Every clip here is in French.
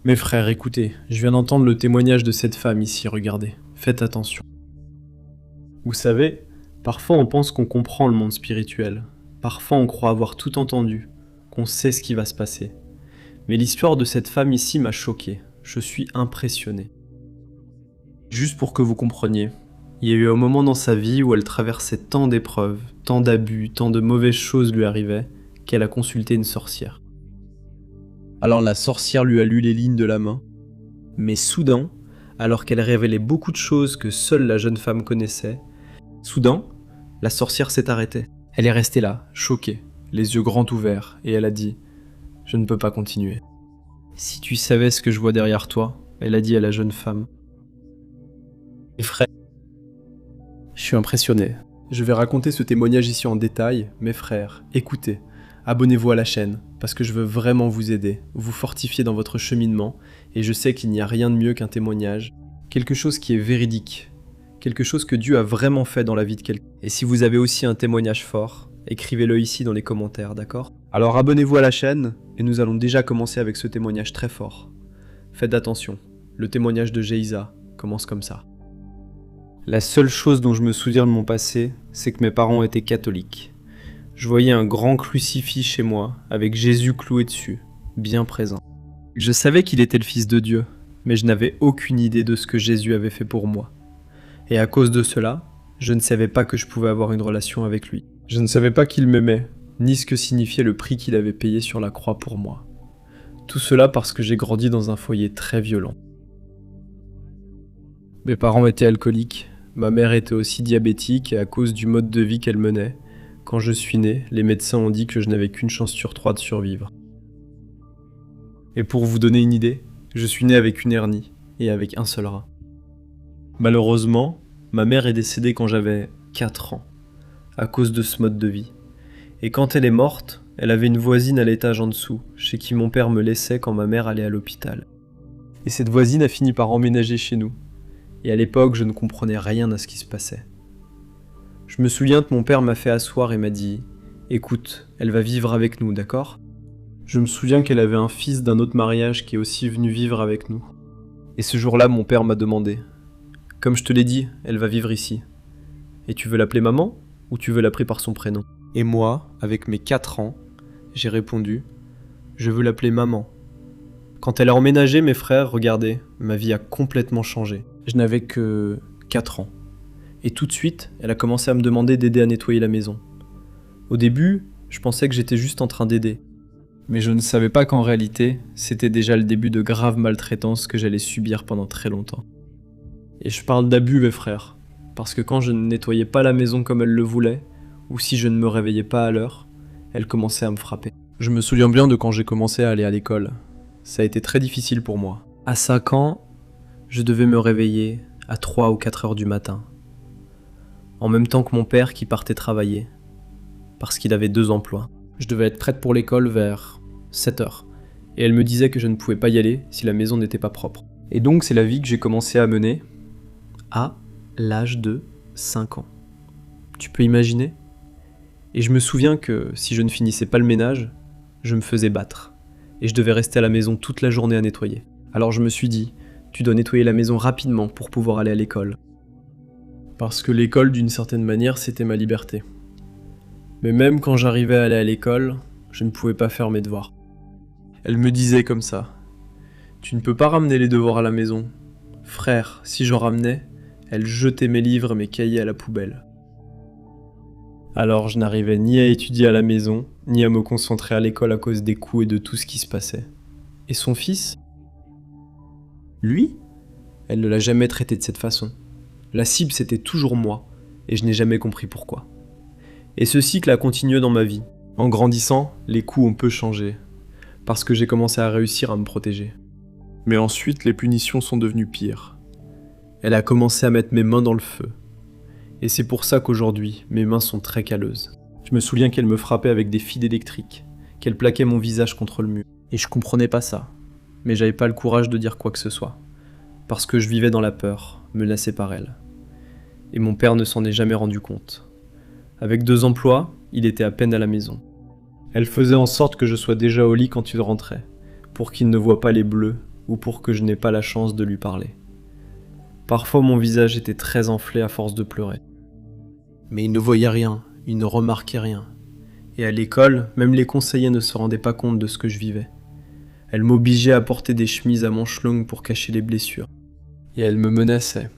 Mes frères, écoutez, je viens d'entendre le témoignage de cette femme ici, regardez. Faites attention. Vous savez, parfois on pense qu'on comprend le monde spirituel. Parfois on croit avoir tout entendu, qu'on sait ce qui va se passer. Mais l'histoire de cette femme ici m'a choqué. Je suis impressionné. Juste pour que vous compreniez, il y a eu un moment dans sa vie où elle traversait tant d'épreuves, tant d'abus, tant de mauvaises choses lui arrivaient, qu'elle a consulté une sorcière. Alors la sorcière lui a lu les lignes de la main. Mais soudain, alors qu'elle révélait beaucoup de choses que seule la jeune femme connaissait, soudain, la sorcière s'est arrêtée. Elle est restée là, choquée, les yeux grands ouverts, et elle a dit « Je ne peux pas continuer. » « Si tu savais ce que je vois derrière toi, » elle a dit à la jeune femme. « Mes frères, je suis impressionné. Je vais raconter ce témoignage ici en détail. Mes frères, écoutez, abonnez-vous à la chaîne, parce que je veux vraiment vous aider, vous fortifier dans votre cheminement, et je sais qu'il n'y a rien de mieux qu'un témoignage, quelque chose qui est véridique, quelque chose que Dieu a vraiment fait dans la vie de quelqu'un. Et si vous avez aussi un témoignage fort, écrivez-le ici dans les commentaires, d'accord ? Alors abonnez-vous à la chaîne, et nous allons déjà commencer avec ce témoignage très fort. Faites attention, le témoignage de Geïsa commence comme ça. La seule chose dont je me souviens de mon passé, c'est que mes parents étaient catholiques. Je voyais un grand crucifix chez moi, avec Jésus cloué dessus, bien présent. Je savais qu'il était le Fils de Dieu, mais je n'avais aucune idée de ce que Jésus avait fait pour moi. Et à cause de cela, je ne savais pas que je pouvais avoir une relation avec lui. Je ne savais pas qu'il m'aimait, ni ce que signifiait le prix qu'il avait payé sur la croix pour moi. Tout cela parce que j'ai grandi dans un foyer très violent. Mes parents étaient alcooliques, ma mère était aussi diabétique et à cause du mode de vie qu'elle menait, quand je suis né, les médecins ont dit que je n'avais qu'une chance sur 3 de survivre. Et pour vous donner une idée, je suis né avec une hernie et avec un seul rein. Malheureusement, ma mère est décédée quand j'avais 4 ans, à cause de ce mode de vie. Et quand elle est morte, elle avait une voisine à l'étage en dessous, chez qui mon père me laissait quand ma mère allait à l'hôpital. Et cette voisine a fini par emménager chez nous. Et à l'époque, je ne comprenais rien à ce qui se passait. Je me souviens que mon père m'a fait asseoir et m'a dit « Écoute, elle va vivre avec nous, d'accord ?» Je me souviens qu'elle avait un fils d'un autre mariage qui est aussi venu vivre avec nous. Et ce jour-là, mon père m'a demandé « Comme je te l'ai dit, elle va vivre ici. Et tu veux l'appeler maman ou tu veux l'appeler par son prénom ?» Et moi, avec mes 4 ans, j'ai répondu « Je veux l'appeler maman. » Quand elle a emménagé, mes frères, regardez, ma vie a complètement changé. Je n'avais que 4 ans. Et tout de suite, elle a commencé à me demander d'aider à nettoyer la maison. Au début, je pensais que j'étais juste en train d'aider. Mais je ne savais pas qu'en réalité, c'était déjà le début de graves maltraitances que j'allais subir pendant très longtemps. Et je parle d'abus, mes frères, parce que quand je ne nettoyais pas la maison comme elle le voulait, ou si je ne me réveillais pas à l'heure, elle commençait à me frapper. Je me souviens bien de quand j'ai commencé à aller à l'école. Ça a été très difficile pour moi. À 5 ans, je devais me réveiller à 3 ou 4 heures du matin. En même temps que mon père qui partait travailler, parce qu'il avait 2 emplois. Je devais être prête pour l'école vers 7 heures, et elle me disait que je ne pouvais pas y aller si la maison n'était pas propre. Et donc c'est la vie que j'ai commencé à mener à l'âge de 5 ans. Tu peux imaginer ? Et je me souviens que si je ne finissais pas le ménage, je me faisais battre, et je devais rester à la maison toute la journée à nettoyer. Alors je me suis dit, tu dois nettoyer la maison rapidement pour pouvoir aller à l'école. Parce que l'école, d'une certaine manière, c'était ma liberté. Mais même quand j'arrivais à aller à l'école, je ne pouvais pas faire mes devoirs. Elle me disait comme ça, « Tu ne peux pas ramener les devoirs à la maison. » Frère, si j'en ramenais, elle jetait mes livres et mes cahiers à la poubelle. Alors je n'arrivais ni à étudier à la maison, ni à me concentrer à l'école à cause des coups et de tout ce qui se passait. Et son fils ? Lui ? Elle ne l'a jamais traité de cette façon. La cible, c'était toujours moi, et je n'ai jamais compris pourquoi. Et ce cycle a continué dans ma vie. En grandissant, les coups ont peu changé, parce que j'ai commencé à réussir à me protéger. Mais ensuite, les punitions sont devenues pires. Elle a commencé à mettre mes mains dans le feu. Et c'est pour ça qu'aujourd'hui, mes mains sont très calleuses. Je me souviens qu'elle me frappait avec des fils électriques, qu'elle plaquait mon visage contre le mur. Et je comprenais pas ça, mais j'avais pas le courage de dire quoi que ce soit, parce que je vivais dans la peur, menacé par elle. Et mon père ne s'en est jamais rendu compte. Avec 2 emplois, il était à peine à la maison. Elle faisait en sorte que je sois déjà au lit quand il rentrait, pour qu'il ne voie pas les bleus ou pour que je n'ai pas la chance de lui parler. Parfois mon visage était très enflé à force de pleurer. Mais il ne voyait rien, il ne remarquait rien. Et à l'école, même les conseillers ne se rendaient pas compte de ce que je vivais. Elle m'obligeait à porter des chemises à manches longues pour cacher les blessures. Et elle me menaçait.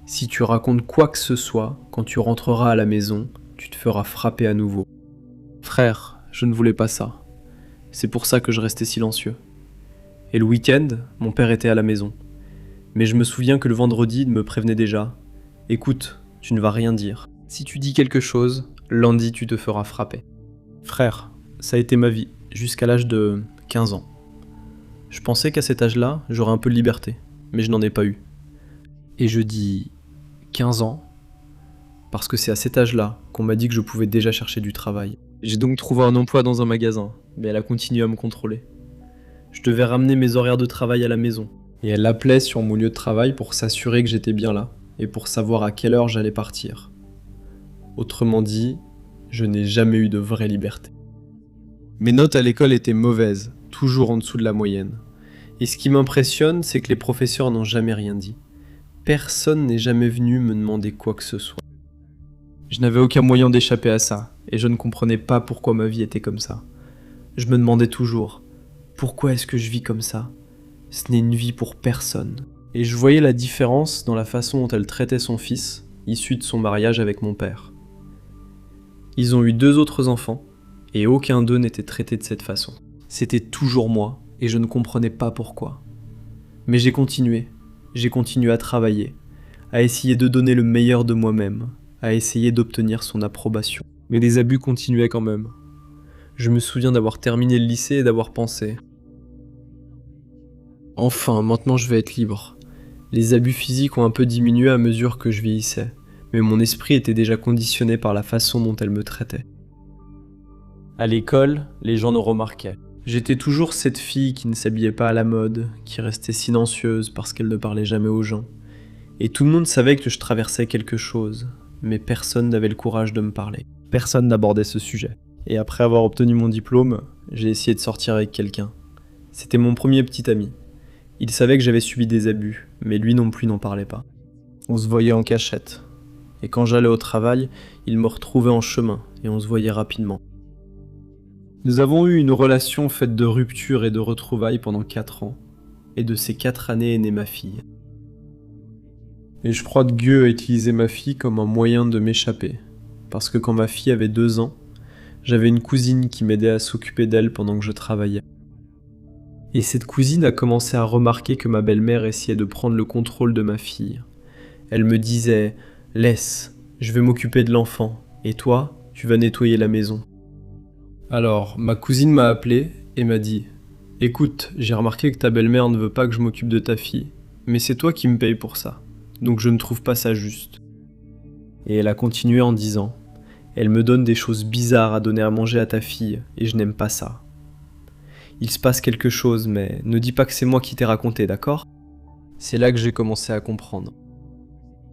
Si tu racontes quoi que ce soit, quand tu rentreras à la maison, tu te feras frapper à nouveau. Frère, je ne voulais pas ça. C'est pour ça que je restais silencieux. Et le week-end, mon père était à la maison. Mais je me souviens que le vendredi, il me prévenait déjà. Écoute, tu ne vas rien dire. Si tu dis quelque chose, lundi tu te feras frapper. Frère, ça a été ma vie, jusqu'à l'âge de 15 ans. Je pensais qu'à cet âge-là, j'aurais un peu de liberté, mais je n'en ai pas eu. Et je dis 15 ans, parce que c'est à cet âge-là qu'on m'a dit que je pouvais déjà chercher du travail. J'ai donc trouvé un emploi dans un magasin, mais elle a continué à me contrôler. Je devais ramener mes horaires de travail à la maison, et elle appelait sur mon lieu de travail pour s'assurer que j'étais bien là, et pour savoir à quelle heure j'allais partir. Autrement dit, je n'ai jamais eu de vraie liberté. Mes notes à l'école étaient mauvaises, toujours en dessous de la moyenne. Et ce qui m'impressionne, c'est que les professeurs n'ont jamais rien dit. Personne n'est jamais venu me demander quoi que ce soit. Je n'avais aucun moyen d'échapper à ça, et je ne comprenais pas pourquoi ma vie était comme ça. Je me demandais toujours, pourquoi est-ce que je vis comme ça ? Ce n'est une vie pour personne. Et je voyais la différence dans la façon dont elle traitait son fils, issu de son mariage avec mon père. Ils ont eu 2 autres enfants, et aucun d'eux n'était traité de cette façon. C'était toujours moi, et je ne comprenais pas pourquoi. Mais j'ai continué à travailler, à essayer de donner le meilleur de moi-même, à essayer d'obtenir son approbation. Mais les abus continuaient quand même. Je me souviens d'avoir terminé le lycée et d'avoir pensé « Enfin, maintenant je vais être libre ». Les abus physiques ont un peu diminué à mesure que je vieillissais, mais mon esprit était déjà conditionné par la façon dont elle me traitait. À l'école, les gens nous remarquaient. J'étais toujours cette fille qui ne s'habillait pas à la mode, qui restait silencieuse parce qu'elle ne parlait jamais aux gens. Et tout le monde savait que je traversais quelque chose, mais personne n'avait le courage de me parler. Personne n'abordait ce sujet. Et après avoir obtenu mon diplôme, j'ai essayé de sortir avec quelqu'un. C'était mon premier petit ami. Il savait que j'avais subi des abus, mais lui non plus n'en parlait pas. On se voyait en cachette. Et quand j'allais au travail, il me retrouvait en chemin, et on se voyait rapidement. Nous avons eu une relation faite de ruptures et de retrouvailles pendant 4 ans, et de ces 4 années est née ma fille. Et je crois que Dieu a utilisé ma fille comme un moyen de m'échapper, parce que quand ma fille avait 2 ans, j'avais une cousine qui m'aidait à s'occuper d'elle pendant que je travaillais. Et cette cousine a commencé à remarquer que ma belle-mère essayait de prendre le contrôle de ma fille. Elle me disait « Laisse, je vais m'occuper de l'enfant, et toi, tu vas nettoyer la maison. » Alors, ma cousine m'a appelé et m'a dit « Écoute, j'ai remarqué que ta belle-mère ne veut pas que je m'occupe de ta fille, mais c'est toi qui me payes pour ça, donc je ne trouve pas ça juste. » Et elle a continué en disant « Elle me donne des choses bizarres à donner à manger à ta fille, et je n'aime pas ça. Il se passe quelque chose, mais ne dis pas que c'est moi qui t'ai raconté, d'accord ?» C'est là que j'ai commencé à comprendre.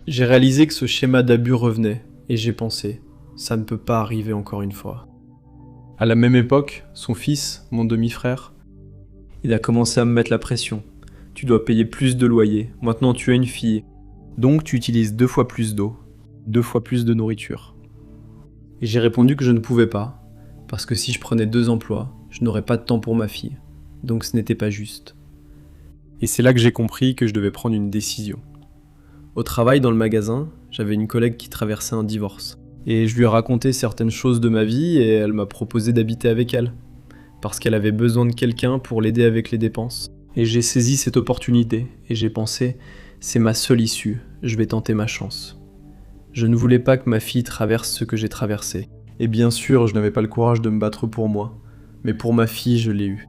J'ai réalisé que ce schéma d'abus revenait, et j'ai pensé « Ça ne peut pas arriver encore une fois. » À la même époque, son fils, mon demi-frère, il a commencé à me mettre la pression. « Tu dois payer plus de loyer, maintenant tu as une fille, donc tu utilises 2 fois plus d'eau, 2 fois plus de nourriture. » Et j'ai répondu que je ne pouvais pas, parce que si je prenais 2 emplois, je n'aurais pas de temps pour ma fille, donc ce n'était pas juste. Et c'est là que j'ai compris que je devais prendre une décision. Au travail, dans le magasin, j'avais une collègue qui traversait un divorce. Et je lui ai raconté certaines choses de ma vie et elle m'a proposé d'habiter avec elle, parce qu'elle avait besoin de quelqu'un pour l'aider avec les dépenses. Et j'ai saisi cette opportunité et j'ai pensé, c'est ma seule issue, je vais tenter ma chance. Je ne voulais pas que ma fille traverse ce que j'ai traversé. Et bien sûr, je n'avais pas le courage de me battre pour moi, mais pour ma fille, je l'ai eu.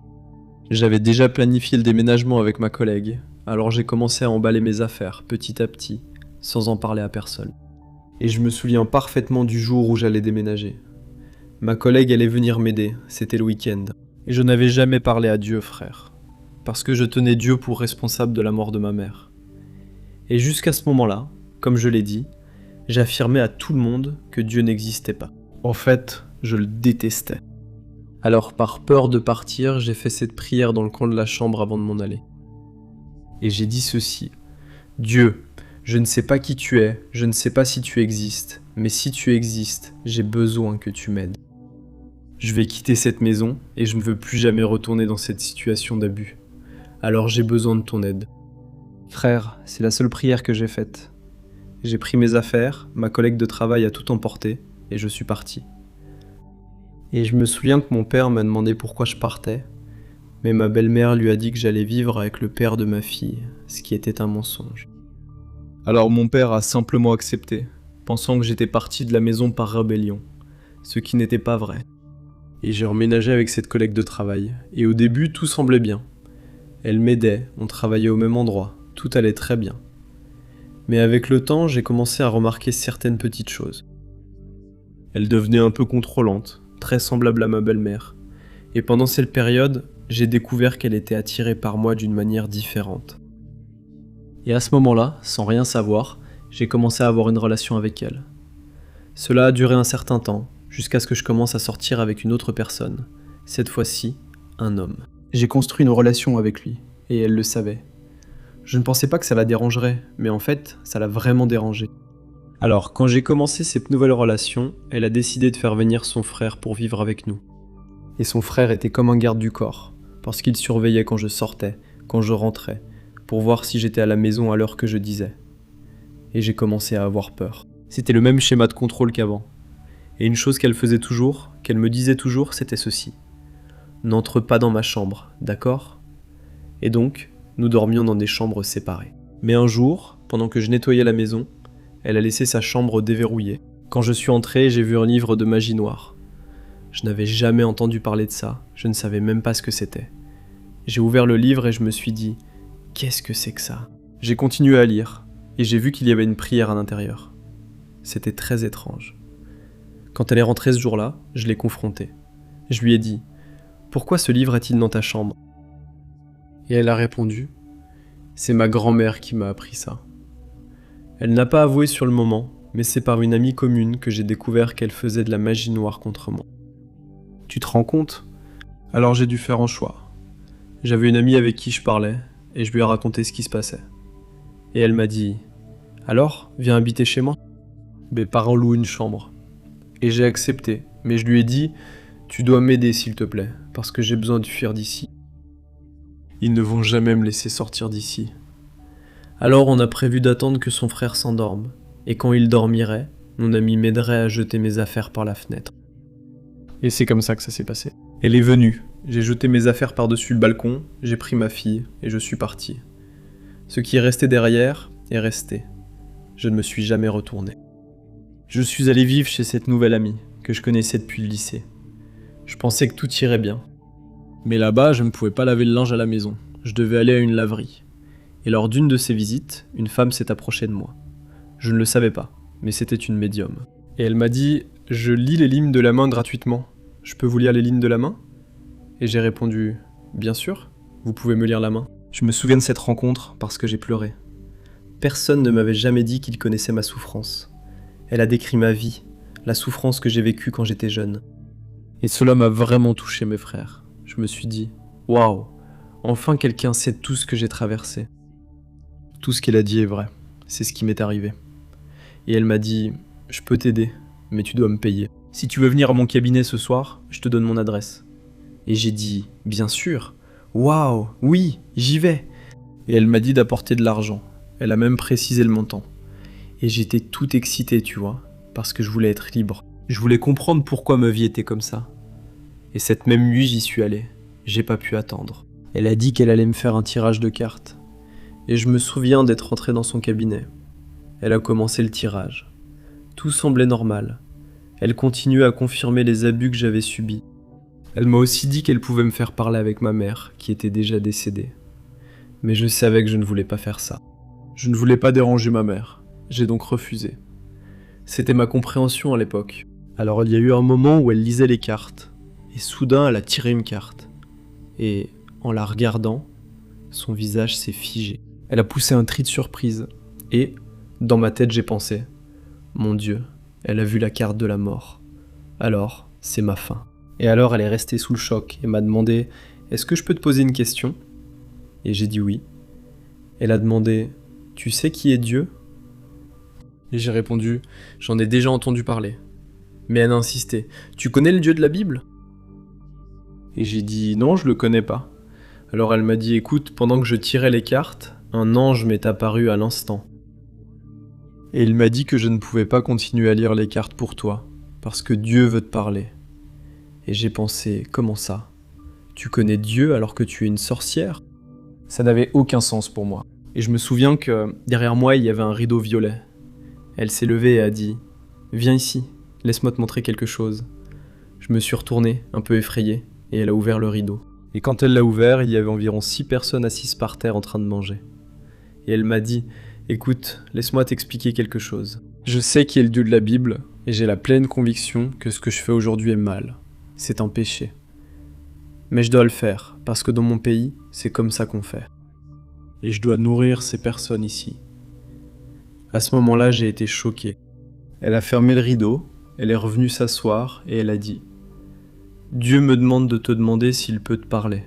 J'avais déjà planifié le déménagement avec ma collègue, alors j'ai commencé à emballer mes affaires, petit à petit, sans en parler à personne. Et je me souviens parfaitement du jour où j'allais déménager. Ma collègue allait venir m'aider, c'était le week-end. Et je n'avais jamais parlé à Dieu, frère, parce que je tenais Dieu pour responsable de la mort de ma mère. Et jusqu'à ce moment-là, comme je l'ai dit, j'affirmais à tout le monde que Dieu n'existait pas. En fait, je le détestais. Alors par peur de partir, j'ai fait cette prière dans le coin de la chambre avant de m'en aller. Et j'ai dit ceci. Dieu, je ne sais pas qui tu es, je ne sais pas si tu existes, mais si tu existes, j'ai besoin que tu m'aides. Je vais quitter cette maison et je ne veux plus jamais retourner dans cette situation d'abus. Alors j'ai besoin de ton aide. Frère, c'est la seule prière que j'ai faite. J'ai pris mes affaires, ma collègue de travail a tout emporté et je suis parti. Et je me souviens que mon père m'a demandé pourquoi je partais, mais ma belle-mère lui a dit que j'allais vivre avec le père de ma fille, ce qui était un mensonge. Alors mon père a simplement accepté, pensant que j'étais parti de la maison par rébellion, ce qui n'était pas vrai. Et j'ai emménagé avec cette collègue de travail, et au début tout semblait bien. Elle m'aidait, on travaillait au même endroit, tout allait très bien. Mais avec le temps, j'ai commencé à remarquer certaines petites choses. Elle devenait un peu contrôlante, très semblable à ma belle-mère, et pendant cette période, j'ai découvert qu'elle était attirée par moi d'une manière différente. Et à ce moment-là, sans rien savoir, j'ai commencé à avoir une relation avec elle. Cela a duré un certain temps, jusqu'à ce que je commence à sortir avec une autre personne, cette fois-ci, un homme. J'ai construit une relation avec lui, et elle le savait. Je ne pensais pas que ça la dérangerait, mais en fait, ça l'a vraiment dérangée. Alors, quand j'ai commencé cette nouvelle relation, elle a décidé de faire venir son frère pour vivre avec nous. Et son frère était comme un garde du corps, parce qu'il surveillait quand je sortais, quand je rentrais, pour voir si j'étais à la maison à l'heure que je disais. Et j'ai commencé à avoir peur. C'était le même schéma de contrôle qu'avant. Et une chose qu'elle faisait toujours, qu'elle me disait toujours, c'était ceci. N'entre pas dans ma chambre, d'accord ? Et donc, nous dormions dans des chambres séparées. Mais un jour, pendant que je nettoyais la maison, elle a laissé sa chambre déverrouillée. Quand je suis entré, j'ai vu un livre de magie noire. Je n'avais jamais entendu parler de ça, je ne savais même pas ce que c'était. J'ai ouvert le livre et je me suis dit « Qu'est-ce que c'est que ça ?» J'ai continué à lire, et j'ai vu qu'il y avait une prière à l'intérieur. C'était très étrange. Quand elle est rentrée ce jour-là, je l'ai confrontée. Je lui ai dit « Pourquoi ce livre est-il dans ta chambre ?» Et elle a répondu « C'est ma grand-mère qui m'a appris ça. » Elle n'a pas avoué sur le moment, mais c'est par une amie commune que j'ai découvert qu'elle faisait de la magie noire contre moi. Tu te rends compte ? Alors j'ai dû faire un choix. J'avais une amie avec qui je parlais, et je lui ai raconté ce qui se passait. Et elle m'a dit « Alors, viens habiter chez moi ?» Mais pars en louer une chambre. Et j'ai accepté, mais je lui ai dit « Tu dois m'aider s'il te plaît, parce que j'ai besoin de fuir d'ici. » Ils ne vont jamais me laisser sortir d'ici. Alors on a prévu d'attendre que son frère s'endorme, et quand il dormirait, mon amie m'aiderait à jeter mes affaires par la fenêtre. Et c'est comme ça que ça s'est passé. Elle est venue, j'ai jeté mes affaires par-dessus le balcon, j'ai pris ma fille, et je suis parti. Ce qui est resté derrière est resté. Je ne me suis jamais retourné. Je suis allé vivre chez cette nouvelle amie, que je connaissais depuis le lycée. Je pensais que tout irait bien. Mais là-bas, je ne pouvais pas laver le linge à la maison, je devais aller à une laverie. Et lors d'une de ces visites, une femme s'est approchée de moi. Je ne le savais pas, mais c'était une médium. Et elle m'a dit « Je lis les lignes de la main gratuitement. Je peux vous lire les lignes de la main ?» Et j'ai répondu « Bien sûr, vous pouvez me lire la main. » Je me souviens de cette rencontre parce que j'ai pleuré. Personne ne m'avait jamais dit qu'il connaissait ma souffrance. Elle a décrit ma vie, la souffrance que j'ai vécue quand j'étais jeune. Et cela m'a vraiment touché, mes frères. Je me suis dit « Waouh, enfin quelqu'un sait tout ce que j'ai traversé. » Tout ce qu'elle a dit est vrai, c'est ce qui m'est arrivé. Et elle m'a dit « Je peux t'aider, mais tu dois me payer. Si tu veux venir à mon cabinet ce soir, je te donne mon adresse. » Et j'ai dit « Bien sûr, waouh, oui, j'y vais. » Et elle m'a dit d'apporter de l'argent, elle a même précisé le montant. Et j'étais tout excité, tu vois, parce que je voulais être libre. Je voulais comprendre pourquoi ma vie était comme ça. Et cette même nuit, j'y suis allé, j'ai pas pu attendre. Elle a dit qu'elle allait me faire un tirage de cartes. Et je me souviens d'être entré dans son cabinet. Elle a commencé le tirage. Tout semblait normal. Elle continuait à confirmer les abus que j'avais subis. Elle m'a aussi dit qu'elle pouvait me faire parler avec ma mère, qui était déjà décédée. Mais je savais que je ne voulais pas faire ça. Je ne voulais pas déranger ma mère. J'ai donc refusé. C'était ma compréhension à l'époque. Alors il y a eu un moment où elle lisait les cartes. Et soudain, elle a tiré une carte. Et en la regardant, son visage s'est figé. Elle a poussé un cri de surprise. Et, dans ma tête, j'ai pensé « Mon Dieu, elle a vu la carte de la mort. Alors, c'est ma fin. » Et alors, elle est restée sous le choc et m'a demandé « Est-ce que je peux te poser une question ?» Et j'ai dit oui. Elle a demandé « Tu sais qui est Dieu ?» Et j'ai répondu « J'en ai déjà entendu parler. » Mais elle a insisté « Tu connais le Dieu de la Bible ?» Et j'ai dit « Non, je le connais pas. » Alors elle m'a dit « Écoute, pendant que je tirais les cartes, un ange m'est apparu à l'instant. Et il m'a dit que je ne pouvais pas continuer à lire les cartes pour toi, parce que Dieu veut te parler. » Et j'ai pensé « Comment ça ? Tu connais Dieu alors que tu es une sorcière ?» Ça n'avait aucun sens pour moi. Et je me souviens que derrière moi, il y avait un rideau violet. Elle s'est levée et a dit « Viens ici, laisse-moi te montrer quelque chose. » Je me suis retourné, un peu effrayé, et elle a ouvert le rideau. Et quand elle l'a ouvert, il y avait environ 6 personnes assises par terre en train de manger. Et elle m'a dit « Écoute, laisse-moi t'expliquer quelque chose. Je sais qui est le Dieu de la Bible, et j'ai la pleine conviction que ce que je fais aujourd'hui est mal. C'est un péché. Mais je dois le faire, parce que dans mon pays, c'est comme ça qu'on fait. Et je dois nourrir ces personnes ici. » À ce moment-là, j'ai été choqué. Elle a fermé le rideau, elle est revenue s'asseoir et elle a dit « Dieu me demande de te demander s'il peut te parler. »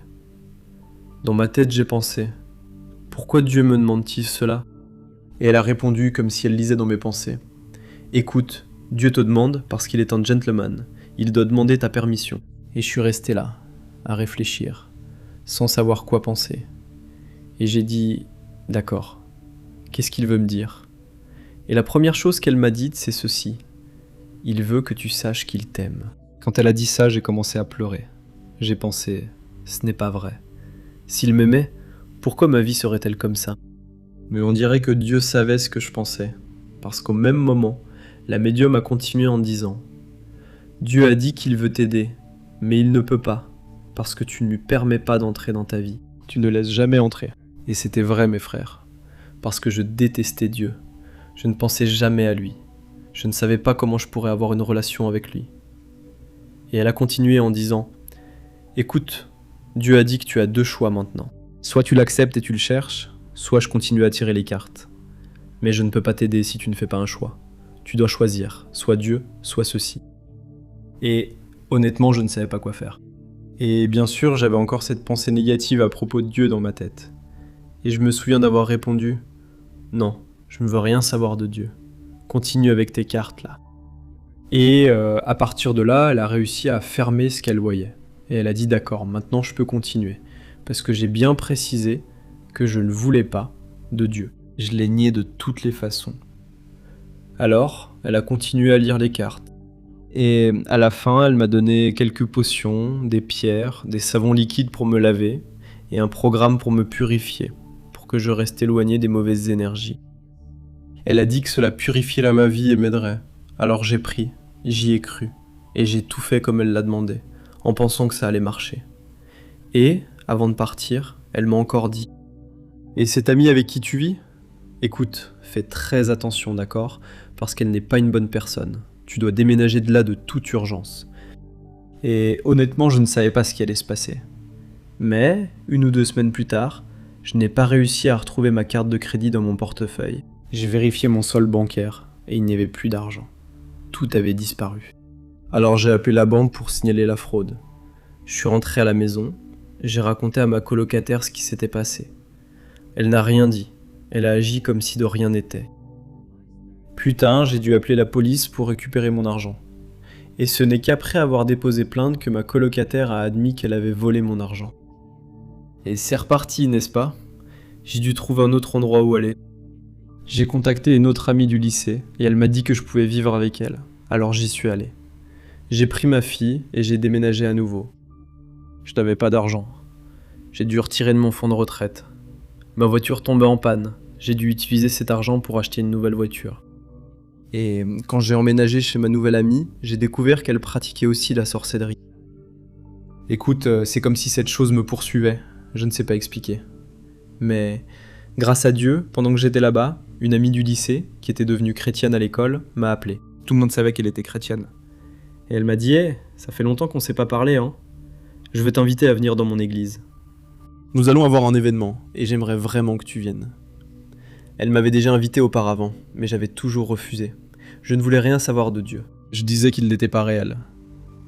Dans ma tête, j'ai pensé « Pourquoi Dieu me demande-t-il cela ?» Et elle a répondu comme si elle lisait dans mes pensées « Écoute, Dieu te demande parce qu'il est un gentleman. Il doit demander ta permission. » Et je suis resté là, à réfléchir, sans savoir quoi penser. Et j'ai dit « D'accord, qu'est-ce qu'il veut me dire ?» Et la première chose qu'elle m'a dite, c'est ceci. « Il veut que tu saches qu'il t'aime. » Quand elle a dit ça, j'ai commencé à pleurer. J'ai pensé « Ce n'est pas vrai. S'il m'aimait, pourquoi ma vie serait-elle comme ça ?» Mais on dirait que Dieu savait ce que je pensais, parce qu'au même moment, la médium a continué en disant « Dieu a dit qu'il veut t'aider, mais il ne peut pas, parce que tu ne lui permets pas d'entrer dans ta vie. Tu ne laisses jamais entrer. » Et c'était vrai, mes frères, parce que je détestais Dieu. Je ne pensais jamais à lui. Je ne savais pas comment je pourrais avoir une relation avec lui. Et elle a continué en disant « Écoute, Dieu a dit que tu as 2 choix maintenant. Soit tu l'acceptes et tu le cherches, soit je continue à tirer les cartes. Mais je ne peux pas t'aider si tu ne fais pas un choix. Tu dois choisir, soit Dieu, soit ceci. » Et honnêtement, je ne savais pas quoi faire. Et bien sûr, j'avais encore cette pensée négative à propos de Dieu dans ma tête. Et je me souviens d'avoir répondu « Non, je ne veux rien savoir de Dieu. Continue avec tes cartes là. » Et à partir de là, elle a réussi à fermer ce qu'elle voyait. Et elle a dit « D'accord, maintenant je peux continuer. » Parce que j'ai bien précisé que je ne voulais pas de Dieu. Je l'ai nié de toutes les façons. Alors, elle a continué à lire les cartes. Et à la fin, elle m'a donné quelques potions, des pierres, des savons liquides pour me laver, et un programme pour me purifier, pour que je reste éloigné des mauvaises énergies. Elle a dit que cela purifierait ma vie et m'aiderait. Alors j'ai pris, j'y ai cru, et j'ai tout fait comme elle l'a demandé, en pensant que ça allait marcher. Et, avant de partir, elle m'a encore dit « Et cette amie avec qui tu vis ? Écoute, fais très attention, d'accord ? Parce qu'elle n'est pas une bonne personne. Tu dois déménager de là de toute urgence. » Et honnêtement, je ne savais pas ce qui allait se passer. Mais, 1 ou 2 semaines plus tard, je n'ai pas réussi à retrouver ma carte de crédit dans mon portefeuille. J'ai vérifié mon solde bancaire, et il n'y avait plus d'argent. Tout avait disparu. Alors j'ai appelé la banque pour signaler la fraude. Je suis rentré à la maison, j'ai raconté à ma colocataire ce qui s'était passé. Elle n'a rien dit, elle a agi comme si de rien n'était. Plus tard, j'ai dû appeler la police pour récupérer mon argent. Et ce n'est qu'après avoir déposé plainte que ma colocataire a admis qu'elle avait volé mon argent. Et c'est reparti, n'est-ce pas ? J'ai dû trouver un autre endroit où aller. J'ai contacté une autre amie du lycée et elle m'a dit que je pouvais vivre avec elle. Alors j'y suis allé. J'ai pris ma fille et j'ai déménagé à nouveau. Je n'avais pas d'argent. J'ai dû retirer de mon fonds de retraite. Ma voiture tombait en panne. J'ai dû utiliser cet argent pour acheter une nouvelle voiture. Et quand j'ai emménagé chez ma nouvelle amie, j'ai découvert qu'elle pratiquait aussi la sorcellerie. Écoute, c'est comme si cette chose me poursuivait. Je ne sais pas expliquer. Mais grâce à Dieu, pendant que j'étais là-bas, une amie du lycée, qui était devenue chrétienne à l'école, m'a appelé. Tout le monde savait qu'elle était chrétienne. Et elle m'a dit « Hey, ça fait longtemps qu'on ne s'est pas parlé, hein. Je veux t'inviter à venir dans mon église. Nous allons avoir un événement, et j'aimerais vraiment que tu viennes. » Elle m'avait déjà invité auparavant, mais j'avais toujours refusé. Je ne voulais rien savoir de Dieu. Je disais qu'il n'était pas réel.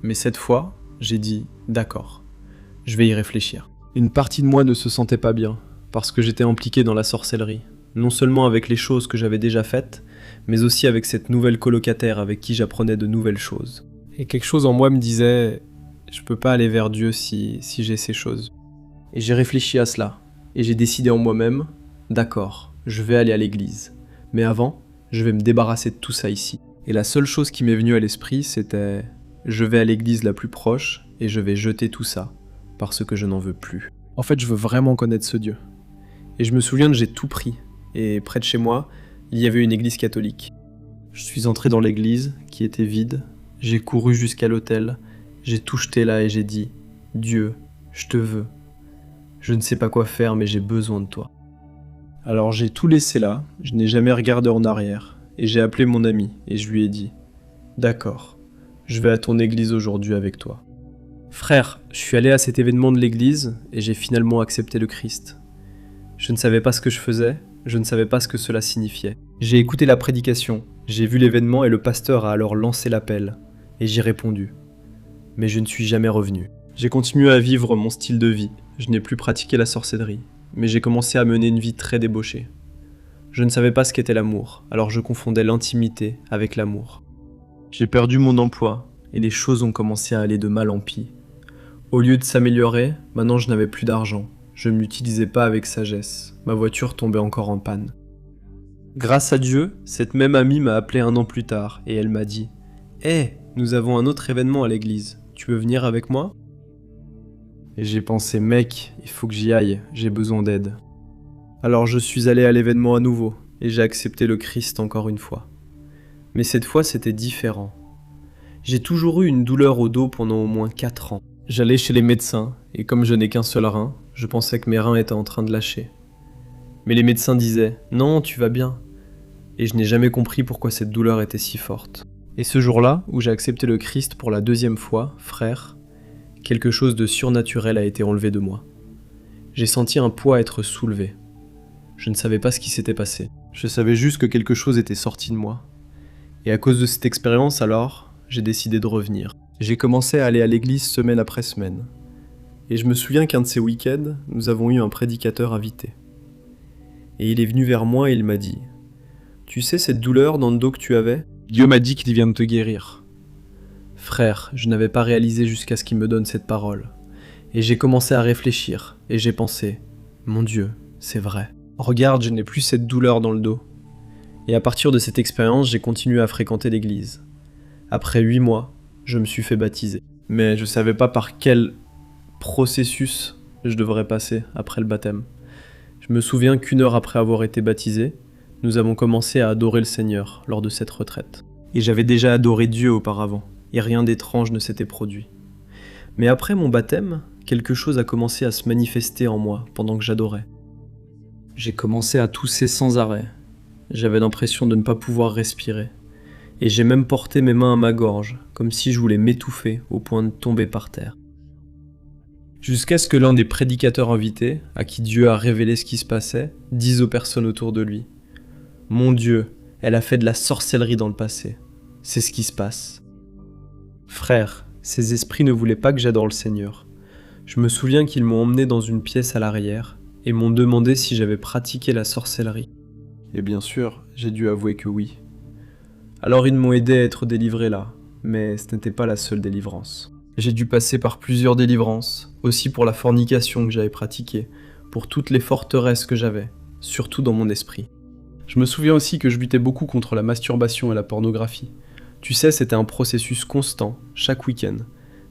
Mais cette fois, j'ai dit « D'accord, je vais y réfléchir. » Une partie de moi ne se sentait pas bien, parce que j'étais impliqué dans la sorcellerie, non seulement avec les choses que j'avais déjà faites, mais aussi avec cette nouvelle colocataire avec qui j'apprenais de nouvelles choses. Et quelque chose en moi me disait, je peux pas aller vers Dieu si j'ai ces choses. Et j'ai réfléchi à cela, et j'ai décidé en moi-même, d'accord, je vais aller à l'église, mais avant, je vais me débarrasser de tout ça ici. Et la seule chose qui m'est venue à l'esprit, c'était, je vais à l'église la plus proche, et je vais jeter tout ça, parce que je n'en veux plus. En fait, je veux vraiment connaître ce Dieu. Et je me souviens que j'ai tout pris, et près de chez moi, il y avait une église catholique. Je suis entré dans l'église, qui était vide, j'ai couru jusqu'à l'autel, j'ai tout jeté là et j'ai dit « Dieu, je te veux. Je ne sais pas quoi faire, mais j'ai besoin de toi. » Alors j'ai tout laissé là, je n'ai jamais regardé en arrière, et j'ai appelé mon ami, et je lui ai dit « D'accord, je vais à ton église aujourd'hui avec toi. » Frère, je suis allé à cet événement de l'église, et j'ai finalement accepté le Christ. Je ne savais pas ce que je faisais, je ne savais pas ce que cela signifiait. J'ai écouté la prédication, j'ai vu l'événement et le pasteur a alors lancé l'appel, et j'ai répondu. Mais je ne suis jamais revenu. J'ai continué à vivre mon style de vie, je n'ai plus pratiqué la sorcellerie, mais j'ai commencé à mener une vie très débauchée. Je ne savais pas ce qu'était l'amour, alors je confondais l'intimité avec l'amour. J'ai perdu mon emploi, et les choses ont commencé à aller de mal en pis. Au lieu de s'améliorer, maintenant je n'avais plus d'argent. Je ne l'utilisais pas avec sagesse. Ma voiture tombait encore en panne. Grâce à Dieu, cette même amie m'a appelé 1 an plus tard et elle m'a dit « Hé, nous avons un autre événement à l'église. Tu veux venir avec moi ?» Et j'ai pensé « Mec, il faut que j'y aille, j'ai besoin d'aide. » Alors je suis allé à l'événement à nouveau et j'ai accepté le Christ encore une fois. Mais cette fois, c'était différent. J'ai toujours eu une douleur au dos pendant au moins 4 ans. J'allais chez les médecins et comme je n'ai qu'un seul rein, je pensais que mes reins étaient en train de lâcher. Mais les médecins disaient « Non, tu vas bien ». Et je n'ai jamais compris pourquoi cette douleur était si forte. Et ce jour-là, où j'ai accepté le Christ pour la 2e fois, frère, quelque chose de surnaturel a été enlevé de moi. J'ai senti un poids être soulevé. Je ne savais pas ce qui s'était passé. Je savais juste que quelque chose était sorti de moi. Et à cause de cette expérience alors, j'ai décidé de revenir. J'ai commencé à aller à l'église semaine après semaine. Et je me souviens qu'un de ces week-ends, nous avons eu un prédicateur invité. Et il est venu vers moi et il m'a dit « Tu sais cette douleur dans le dos que tu avais ? Dieu m'a dit qu'il vient de te guérir. » Frère, je n'avais pas réalisé jusqu'à ce qu'il me donne cette parole. Et j'ai commencé à réfléchir, et j'ai pensé « Mon Dieu, c'est vrai. Regarde, je n'ai plus cette douleur dans le dos. » Et à partir de cette expérience, j'ai continué à fréquenter l'église. Après 8 mois, je me suis fait baptiser. Mais je ne savais pas par quel processus je devrais passer après le baptême. Je me souviens qu'1 heure après avoir été baptisé, nous avons commencé à adorer le Seigneur lors de cette retraite. Et j'avais déjà adoré Dieu auparavant, et rien d'étrange ne s'était produit. Mais après mon baptême, quelque chose a commencé à se manifester en moi pendant que j'adorais. J'ai commencé à tousser sans arrêt. J'avais l'impression de ne pas pouvoir respirer. Et j'ai même porté mes mains à ma gorge, comme si je voulais m'étouffer au point de tomber par terre. Jusqu'à ce que l'un des prédicateurs invités, à qui Dieu a révélé ce qui se passait, dise aux personnes autour de lui « Mon Dieu, elle a fait de la sorcellerie dans le passé. C'est ce qui se passe. » Frère, ces esprits ne voulaient pas que j'adore le Seigneur. Je me souviens qu'ils m'ont emmené dans une pièce à l'arrière et m'ont demandé si j'avais pratiqué la sorcellerie. Et bien sûr, j'ai dû avouer que oui. Alors ils m'ont aidé à être délivré là, mais ce n'était pas la seule délivrance. J'ai dû passer par plusieurs délivrances, aussi pour la fornication que j'avais pratiquée, pour toutes les forteresses que j'avais, surtout dans mon esprit. Je me souviens aussi que je luttais beaucoup contre la masturbation et la pornographie. Tu sais, c'était un processus constant, chaque week-end.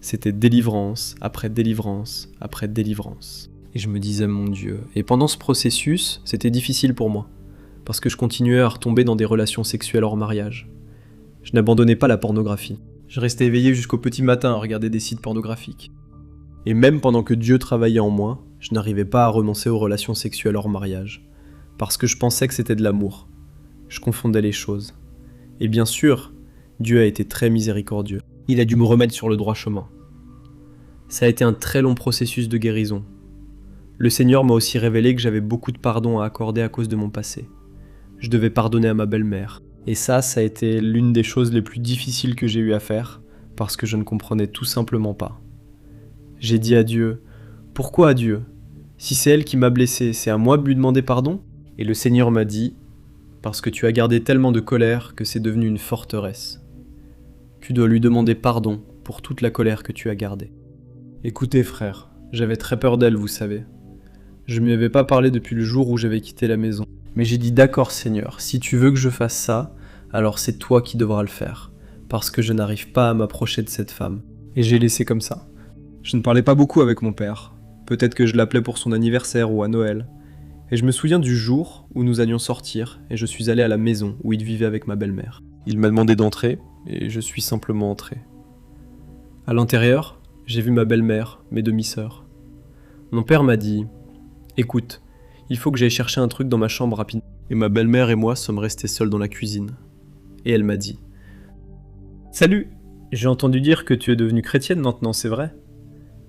C'était délivrance, après délivrance, après délivrance. Et je me disais, mon Dieu. Et pendant ce processus, c'était difficile pour moi, parce que je continuais à retomber dans des relations sexuelles hors mariage. Je n'abandonnais pas la pornographie. Je restais éveillé jusqu'au petit matin à regarder des sites pornographiques. Et même pendant que Dieu travaillait en moi, je n'arrivais pas à renoncer aux relations sexuelles hors mariage, parce que je pensais que c'était de l'amour. Je confondais les choses. Et bien sûr, Dieu a été très miséricordieux. Il a dû me remettre sur le droit chemin. Ça a été un très long processus de guérison. Le Seigneur m'a aussi révélé que j'avais beaucoup de pardon à accorder à cause de mon passé. Je devais pardonner à ma belle-mère. Et ça a été l'une des choses les plus difficiles que j'ai eu à faire, parce que je ne comprenais tout simplement pas. J'ai dit à Dieu, « Pourquoi à Dieu ? Si c'est elle qui m'a blessé, c'est à moi de lui demander pardon ?» Et le Seigneur m'a dit « Parce que tu as gardé tellement de colère que c'est devenu une forteresse. Tu dois lui demander pardon pour toute la colère que tu as gardée. » Écoutez frère, j'avais très peur d'elle, vous savez. Je ne lui avais pas parlé depuis le jour où j'avais quitté la maison. Mais j'ai dit « D'accord Seigneur, si tu veux que je fasse ça, alors c'est toi qui devras le faire, parce que je n'arrive pas à m'approcher de cette femme. » Et j'ai laissé comme ça. Je ne parlais pas beaucoup avec mon père. Peut-être que je l'appelais pour son anniversaire ou à Noël. Et je me souviens du jour où nous allions sortir et je suis allé à la maison où il vivait avec ma belle-mère. Il m'a demandé d'entrer et je suis simplement entré. À l'intérieur, j'ai vu ma belle-mère, mes demi-sœurs. Mon père m'a dit « Écoute, il faut que j'aille chercher un truc dans ma chambre rapidement. » Et ma belle-mère et moi sommes restés seuls dans la cuisine. Et elle m'a dit « Salut, j'ai entendu dire que tu es devenue chrétienne maintenant, c'est vrai ?»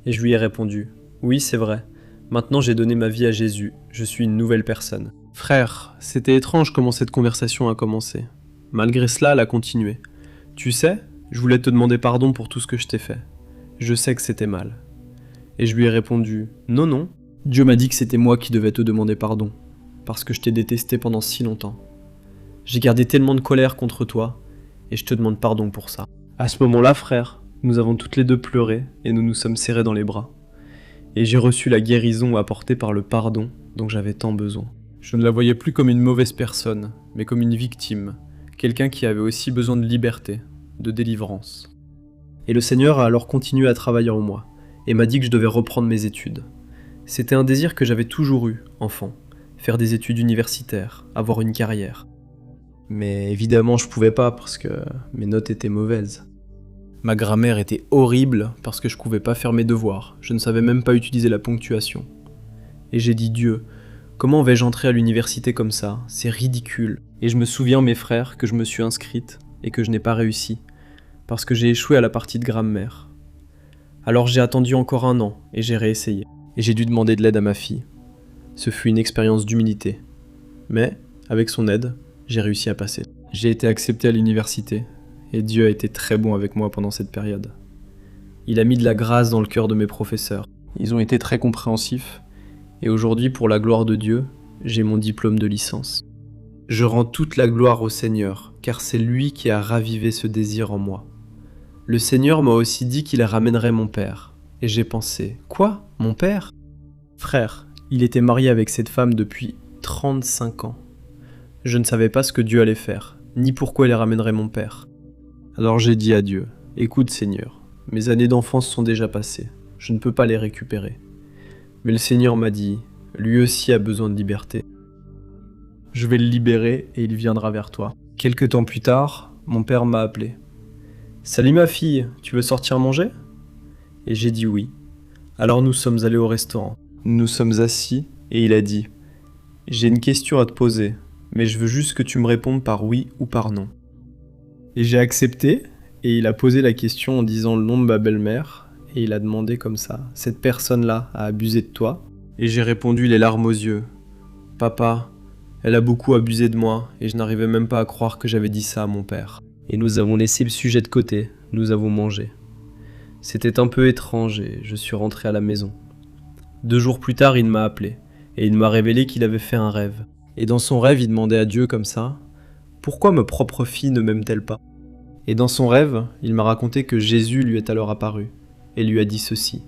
Et je lui ai répondu « Oui, c'est vrai. Maintenant j'ai donné ma vie à Jésus, je suis une nouvelle personne. » Frère, c'était étrange comment cette conversation a commencé. Malgré cela, elle a continué. « Tu sais, je voulais te demander pardon pour tout ce que je t'ai fait. Je sais que c'était mal. » Et je lui ai répondu « Non, non, Dieu m'a dit que c'était moi qui devais te demander pardon, parce que je t'ai détesté pendant si longtemps. J'ai gardé tellement de colère contre toi, et je te demande pardon pour ça. » À ce moment-là, frère, nous avons toutes les deux pleuré, et nous nous sommes serrés dans les bras. Et j'ai reçu la guérison apportée par le pardon dont j'avais tant besoin. Je ne la voyais plus comme une mauvaise personne, mais comme une victime, quelqu'un qui avait aussi besoin de liberté, de délivrance. Et le Seigneur a alors continué à travailler en moi, et m'a dit que je devais reprendre mes études. C'était un désir que j'avais toujours eu, enfant, faire des études universitaires, avoir une carrière. Mais évidemment je pouvais pas parce que mes notes étaient mauvaises. Ma grammaire était horrible parce que je pouvais pas faire mes devoirs, je ne savais même pas utiliser la ponctuation. Et j'ai dit Dieu, comment vais-je entrer à l'université comme ça? C'est ridicule. Et je me souviens mes frères que je me suis inscrite et que je n'ai pas réussi, parce que j'ai échoué à la partie de grammaire. Alors j'ai attendu encore 1 an et j'ai réessayé. Et j'ai dû demander de l'aide à ma fille. Ce fut une expérience d'humilité. Mais, avec son aide, j'ai réussi à passer. J'ai été accepté à l'université. Et Dieu a été très bon avec moi pendant cette période. Il a mis de la grâce dans le cœur de mes professeurs. Ils ont été très compréhensifs. Et aujourd'hui, pour la gloire de Dieu, j'ai mon diplôme de licence. Je rends toute la gloire au Seigneur, car c'est lui qui a ravivé ce désir en moi. Le Seigneur m'a aussi dit qu'il ramènerait mon père. Et j'ai pensé, quoi? Mon père? Frère, il était marié avec cette femme depuis 35 ans. Je ne savais pas ce que Dieu allait faire, ni pourquoi il ramènerait mon père. Alors j'ai dit à Dieu, écoute Seigneur, mes années d'enfance sont déjà passées, je ne peux pas les récupérer. Mais le Seigneur m'a dit, lui aussi a besoin de liberté. Je vais le libérer et il viendra vers toi. Quelque temps plus tard, mon père m'a appelé. Salut ma fille, tu veux sortir manger? Et j'ai dit oui. Alors nous sommes allés au restaurant. Nous nous sommes assis et il a dit « J'ai une question à te poser, mais je veux juste que tu me répondes par oui ou par non. » Et j'ai accepté et il a posé la question en disant le nom de ma belle-mère et il a demandé comme ça « Cette personne-là a abusé de toi ?» Et j'ai répondu les larmes aux yeux « Papa, elle a beaucoup abusé de moi et je n'arrivais même pas à croire que j'avais dit ça à mon père. » Et nous avons laissé le sujet de côté, nous avons mangé. C'était un peu étrange et je suis rentré à la maison. 2 jours plus tard, il m'a appelé et il m'a révélé qu'il avait fait un rêve. Et dans son rêve, il demandait à Dieu comme ça « Pourquoi ma propre fille ne m'aime-t-elle pas ?» Et dans son rêve, il m'a raconté que Jésus lui est alors apparu et lui a dit ceci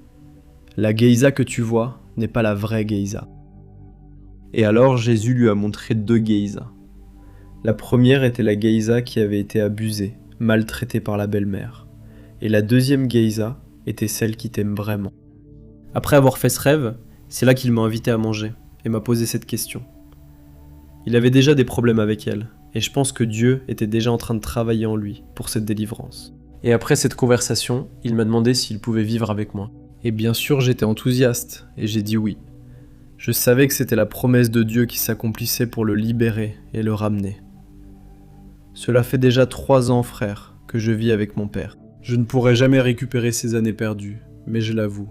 « La Geïsa que tu vois n'est pas la vraie Geïsa. » Et alors Jésus lui a montré 2 Geïsas. La première était la Geïsa qui avait été abusée, maltraitée par la belle-mère. Et la deuxième Geïsa était celle qui t'aime vraiment. Après avoir fait ce rêve, c'est là qu'il m'a invité à manger et m'a posé cette question. Il avait déjà des problèmes avec elle, et je pense que Dieu était déjà en train de travailler en lui pour cette délivrance. Et après cette conversation, il m'a demandé s'il pouvait vivre avec moi. Et bien sûr, j'étais enthousiaste, et j'ai dit oui. Je savais que c'était la promesse de Dieu qui s'accomplissait pour le libérer et le ramener. Cela fait déjà 3 ans, frère, que je vis avec mon père. Je ne pourrai jamais récupérer ces années perdues, mais je l'avoue.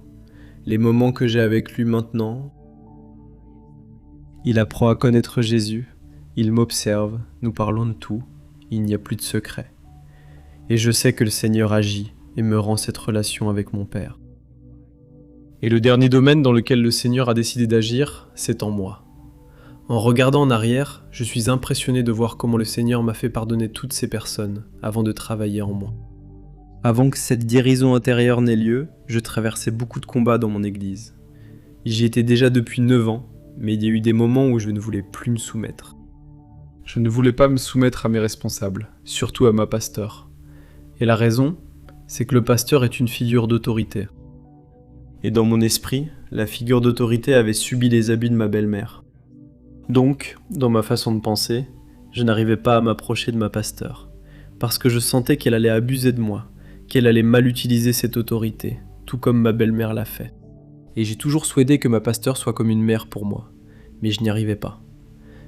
Les moments que j'ai avec lui maintenant, il apprend à connaître Jésus, il m'observe, nous parlons de tout, il n'y a plus de secret. Et je sais que le Seigneur agit et me rend cette relation avec mon Père. Et le dernier domaine dans lequel le Seigneur a décidé d'agir, c'est en moi. En regardant en arrière, je suis impressionné de voir comment le Seigneur m'a fait pardonner toutes ces personnes avant de travailler en moi. Avant que cette guérison intérieure n'ait lieu, je traversais beaucoup de combats dans mon église. J'y étais déjà depuis 9 ans, mais il y a eu des moments où je ne voulais plus me soumettre. Je ne voulais pas me soumettre à mes responsables, surtout à ma pasteur. Et la raison, c'est que le pasteur est une figure d'autorité. Et dans mon esprit, la figure d'autorité avait subi les abus de ma belle-mère. Donc, dans ma façon de penser, je n'arrivais pas à m'approcher de ma pasteur, parce que je sentais qu'elle allait abuser de moi, qu'elle allait mal utiliser cette autorité, tout comme ma belle-mère l'a fait. Et j'ai toujours souhaité que ma pasteur soit comme une mère pour moi, mais je n'y arrivais pas.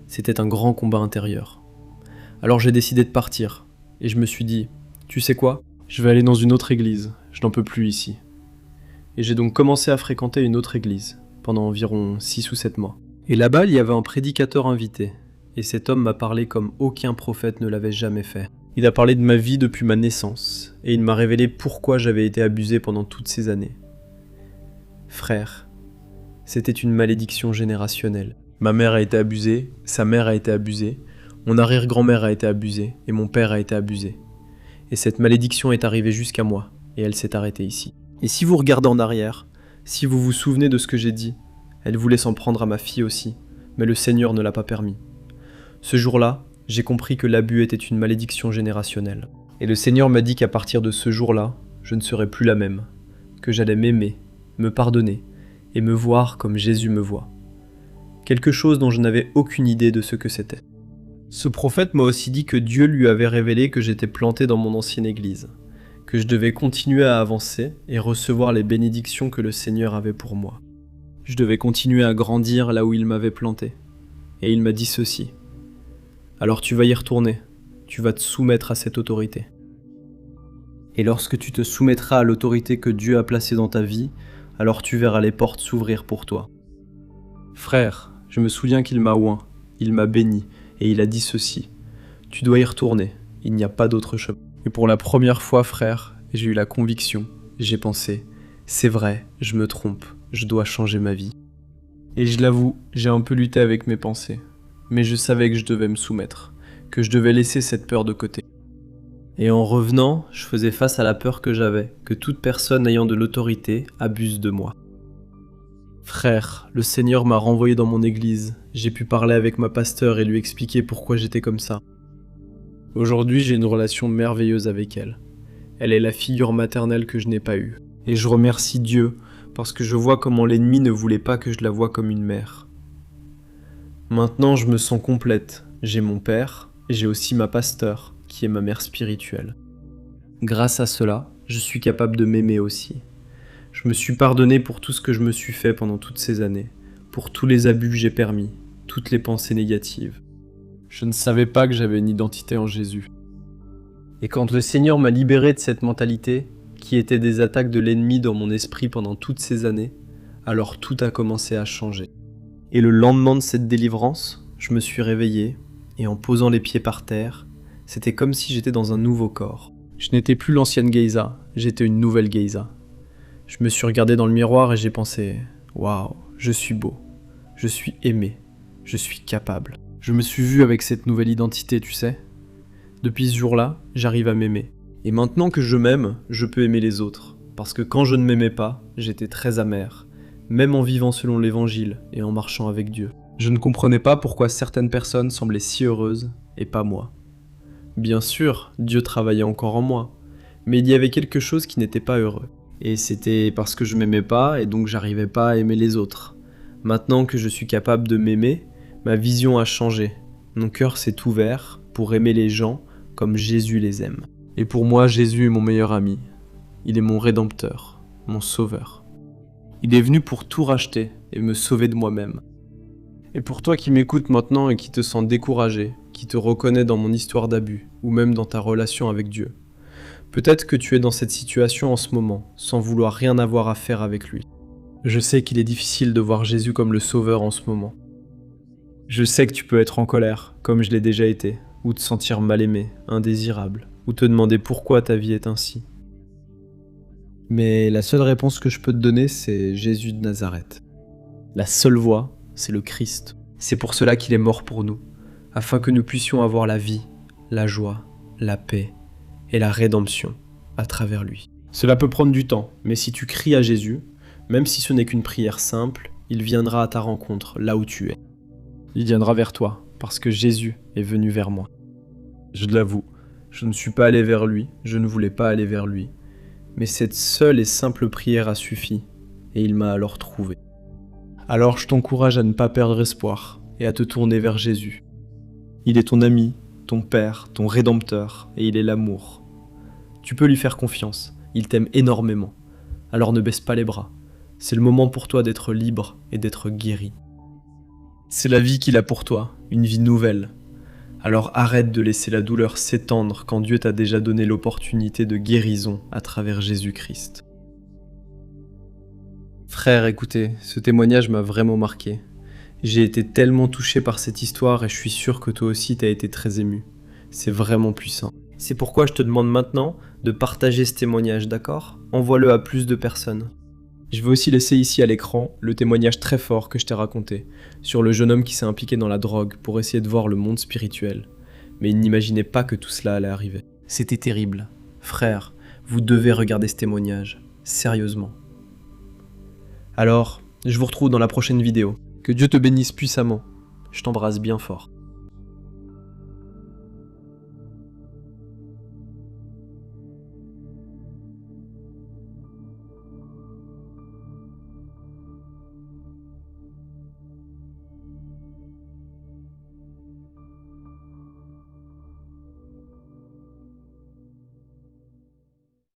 C'était un grand combat intérieur. Alors j'ai décidé de partir, et je me suis dit, tu sais quoi, je vais aller dans une autre église, je n'en peux plus ici. Et j'ai donc commencé à fréquenter une autre église, pendant environ 6 ou 7 mois. Et là-bas, il y avait un prédicateur invité, et cet homme m'a parlé comme aucun prophète ne l'avait jamais fait. Il a parlé de ma vie depuis ma naissance, et il m'a révélé pourquoi j'avais été abusé pendant toutes ces années. Frère, c'était une malédiction générationnelle. Ma mère a été abusée, sa mère a été abusée, mon arrière-grand-mère a été abusée, et mon père a été abusé. Et cette malédiction est arrivée jusqu'à moi, et elle s'est arrêtée ici. Et si vous regardez en arrière, si vous vous souvenez de ce que j'ai dit, elle voulait s'en prendre à ma fille aussi, mais le Seigneur ne l'a pas permis. Ce jour-là, j'ai compris que l'abus était une malédiction générationnelle. Et le Seigneur m'a dit qu'à partir de ce jour-là, je ne serais plus la même, que j'allais m'aimer, me pardonner, et me voir comme Jésus me voit. Quelque chose dont je n'avais aucune idée de ce que c'était. Ce prophète m'a aussi dit que Dieu lui avait révélé que j'étais planté dans mon ancienne église, que je devais continuer à avancer et recevoir les bénédictions que le Seigneur avait pour moi. Je devais continuer à grandir là où il m'avait planté. Et il m'a dit ceci. Alors tu vas y retourner, tu vas te soumettre à cette autorité. Et lorsque tu te soumettras à l'autorité que Dieu a placée dans ta vie, alors tu verras les portes s'ouvrir pour toi. Frère, je me souviens qu'il m'a oint, il m'a béni, et il a dit ceci. Tu dois y retourner, il n'y a pas d'autre chemin. Et pour la première fois, frère, j'ai eu la conviction, j'ai pensé, c'est vrai, je me trompe, je dois changer ma vie. Et je l'avoue, j'ai un peu lutté avec mes pensées, mais je savais que je devais me soumettre, que je devais laisser cette peur de côté. Et en revenant, je faisais face à la peur que j'avais, que toute personne ayant de l'autorité abuse de moi. Frère, le Seigneur m'a renvoyé dans mon église, j'ai pu parler avec ma pasteur et lui expliquer pourquoi j'étais comme ça. Aujourd'hui, j'ai une relation merveilleuse avec elle. Elle est la figure maternelle que je n'ai pas eue. Et je remercie Dieu parce que je vois comment l'ennemi ne voulait pas que je la voie comme une mère. Maintenant, je me sens complète. J'ai mon père et j'ai aussi ma pasteur, qui est ma mère spirituelle. Grâce à cela, je suis capable de m'aimer aussi. Je me suis pardonné pour tout ce que je me suis fait pendant toutes ces années, pour tous les abus que j'ai permis, toutes les pensées négatives. Je ne savais pas que j'avais une identité en Jésus. Et quand le Seigneur m'a libéré de cette mentalité, qui était des attaques de l'ennemi dans mon esprit pendant toutes ces années, alors tout a commencé à changer. Et le lendemain de cette délivrance, je me suis réveillé, et en posant les pieds par terre, c'était comme si j'étais dans un nouveau corps. Je n'étais plus l'ancienne Geisa, j'étais une nouvelle Geisa. Je me suis regardé dans le miroir et j'ai pensé « Waouh, je suis beau, je suis aimé, je suis capable ». Je me suis vu avec cette nouvelle identité, tu sais. Depuis ce jour-là, j'arrive à m'aimer. Et maintenant que je m'aime, je peux aimer les autres. Parce que quand je ne m'aimais pas, j'étais très amer, même en vivant selon l'évangile et en marchant avec Dieu. Je ne comprenais pas pourquoi certaines personnes semblaient si heureuses et pas moi. Bien sûr, Dieu travaillait encore en moi, mais il y avait quelque chose qui n'était pas heureux. Et c'était parce que je m'aimais pas et donc j'arrivais pas à aimer les autres. Maintenant que je suis capable de m'aimer, ma vision a changé. Mon cœur s'est ouvert pour aimer les gens comme Jésus les aime. Et pour moi, Jésus est mon meilleur ami. Il est mon rédempteur, mon sauveur. Il est venu pour tout racheter et me sauver de moi-même. Et pour toi qui m'écoutes maintenant et qui te sens découragé, qui te reconnais dans mon histoire d'abus, ou même dans ta relation avec Dieu, peut-être que tu es dans cette situation en ce moment, sans vouloir rien avoir à faire avec lui. Je sais qu'il est difficile de voir Jésus comme le sauveur en ce moment. Je sais que tu peux être en colère, comme je l'ai déjà été, ou te sentir mal aimé, indésirable, ou te demander pourquoi ta vie est ainsi. Mais la seule réponse que je peux te donner, c'est Jésus de Nazareth. La seule voie, c'est le Christ. C'est pour cela qu'il est mort pour nous, afin que nous puissions avoir la vie, la joie, la paix et la rédemption à travers lui. Cela peut prendre du temps, mais si tu cries à Jésus, même si ce n'est qu'une prière simple, il viendra à ta rencontre là où tu es. Il viendra vers toi, parce que Jésus est venu vers moi. Je l'avoue, je ne suis pas allé vers lui, je ne voulais pas aller vers lui, mais cette seule et simple prière a suffi, et il m'a alors trouvé. Alors je t'encourage à ne pas perdre espoir, et à te tourner vers Jésus. Il est ton ami, ton Père, ton Rédempteur, et il est l'amour. Tu peux lui faire confiance, il t'aime énormément, alors ne baisse pas les bras. C'est le moment pour toi d'être libre et d'être guéri. C'est la vie qu'il a pour toi, une vie nouvelle. Alors arrête de laisser la douleur s'étendre quand Dieu t'a déjà donné l'opportunité de guérison à travers Jésus-Christ. Frère, écoutez, ce témoignage m'a vraiment marqué. J'ai été tellement touché par cette histoire et je suis sûr que toi aussi t'as été très ému. C'est vraiment puissant. C'est pourquoi je te demande maintenant de partager ce témoignage, d'accord ? Envoie-le à plus de personnes. Je vais aussi laisser ici à l'écran le témoignage très fort que je t'ai raconté sur le jeune homme qui s'est impliqué dans la drogue pour essayer de voir le monde spirituel. Mais il n'imaginait pas que tout cela allait arriver. C'était terrible. Frère, vous devez regarder ce témoignage. Sérieusement. Alors, je vous retrouve dans la prochaine vidéo. Que Dieu te bénisse puissamment. Je t'embrasse bien fort.